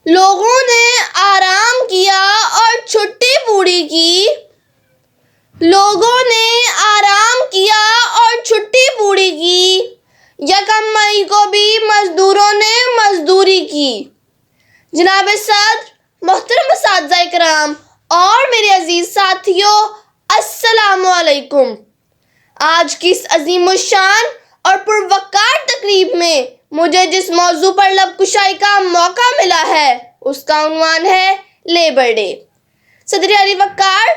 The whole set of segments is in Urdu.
لوگوں نے آرام کیا اور چھٹی پوری کی. لوگوں نے آرام کیا اور چھٹی پوری کی. 1 مئی کو بھی مزدوروں نے مزدوری کی. جناب صدر، محترم اساتذہ کرام اور میرے عزیز ساتھیوں، السلام علیکم. آج کی اس عظیم الشان اور پروقار تقریب میں مجھے جس موضوع پر لب کشائی کا موقع ملا ہے اس کا عنوان ہے لیبر ڈے. صدر علی وقار،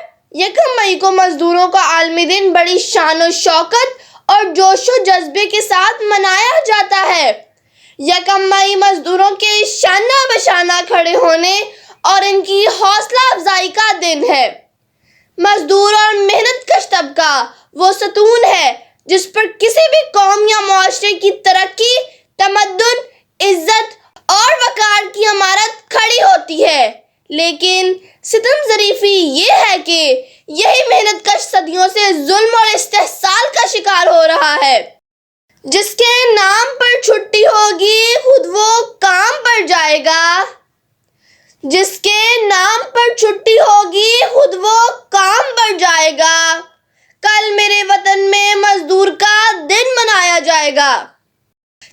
1 مئی کو مزدوروں کا عالمی دن بڑی شان و شوکت اور جوش و جذبے کے ساتھ منایا جاتا ہے. 1 مئی مزدوروں کے شانہ بشانہ کھڑے ہونے اور ان کی حوصلہ افزائی کا دن ہے. مزدور اور محنت کش طبقہ وہ ستون ہے جس پر کسی بھی قوم یا معاشرے کی ترقی، تمدن، عزت اور وقار کی عمارت کھڑی ہوتی ہے. لیکن ستم ظریفی یہ ہے کہ یہی محنت کش صدیوں سے ظلم اور استحصال کا شکار ہو رہا ہے. جس کے نام پر چھٹی ہوگی خود وہ کام پر جائے گا. جس کے نام پر چھٹی ہوگی خود وہ کام پر جائے گا. کل میرے وطن میں مزدور کا دن منایا جائے گا.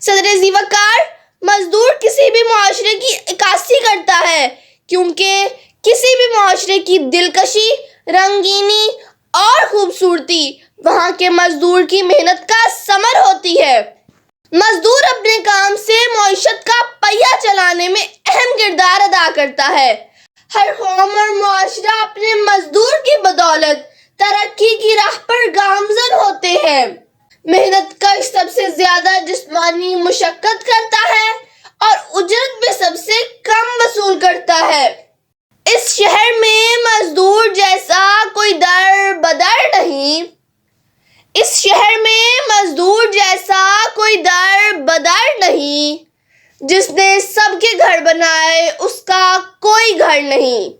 صدر ذی وقار، مزدور کسی بھی معاشرے کی عکاسی کرتا ہے کیونکہ کسی بھی معاشرے کی دلکشی، رنگینی اور خوبصورتی وہاں کے مزدور کی محنت کا ثمر ہوتی ہے. مزدور اپنے کام سے معیشت کا پہیہ چلانے میں اہم کردار ادا کرتا ہے. ہر قوم اور معاشرہ اپنے مزدور کی بدولت ترقی کی راہ پر گامزن ہوتے ہیں. محنت کش سب سے زیادہ جسمانی مشقت کرتا ہے اور اجرت بھی سب سے کم وصول کرتا ہے. اس شہر میں مزدور جیسا کوئی در بدر نہیں. اس شہر میں مزدور جیسا کوئی در بدر نہیں. جس نے سب کے گھر بنائے اس کا کوئی گھر نہیں.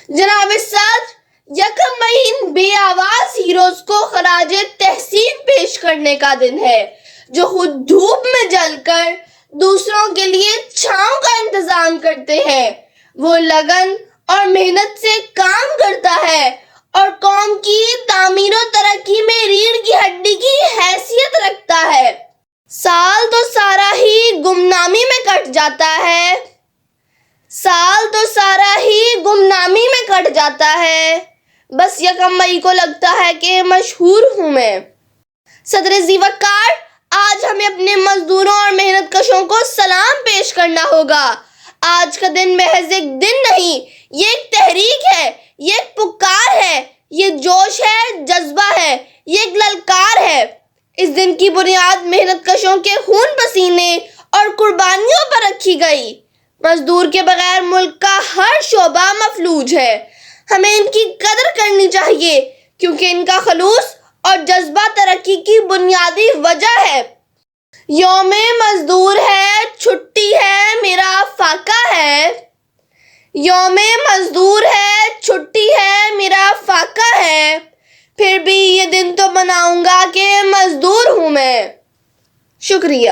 جناب صدر، 1 مئی ان بے آواز ہیروز کو خراج تحسین پیش کرنے کا دن ہے جو خود دھوپ میں جل کر دوسروں کے لیے چھاؤں کا انتظام کرتے ہیں. وہ لگن اور محنت سے کام کرتا ہے اور قوم کی تعمیر و ترقی میں ریڑھ کی ہڈی کی حیثیت رکھتا ہے. سال تو سارا ہی گمنامی میں کٹ جاتا ہے. سال تو سارا ہی گمنامی میں کٹ جاتا ہے. بس 1 مئی کو لگتا ہے کہ مشہور ہوں میں. صدر ذی وقار، آج ہمیں اپنے مزدوروں اور محنت کشوں کو سلام پیش کرنا ہوگا. آج کا دن محض ایک دن نہیں، یہ ایک تحریک ہے، یہ ایک پکار ہے، یہ جوش ہے، جذبہ ہے، یہ ایک للکار ہے. اس دن کی بنیاد محنت کشوں کے خون پسینے اور قربانیوں پر رکھی گئی. مزدور کے بغیر ملک کا ہر شعبہ مفلوج ہے. ہمیں ان کی قدر کرنی چاہیے کیونکہ ان کا خلوص اور جذبہ ترقی کی بنیادی وجہ ہے. یوم مزدور ہے، چھٹی ہے، میرا فاقہ ہے. یوم مزدور ہے، چھٹی ہے، میرا فاقہ ہے. پھر بھی یہ دن تو مناؤں گا کہ مزدور ہوں میں. شکریہ.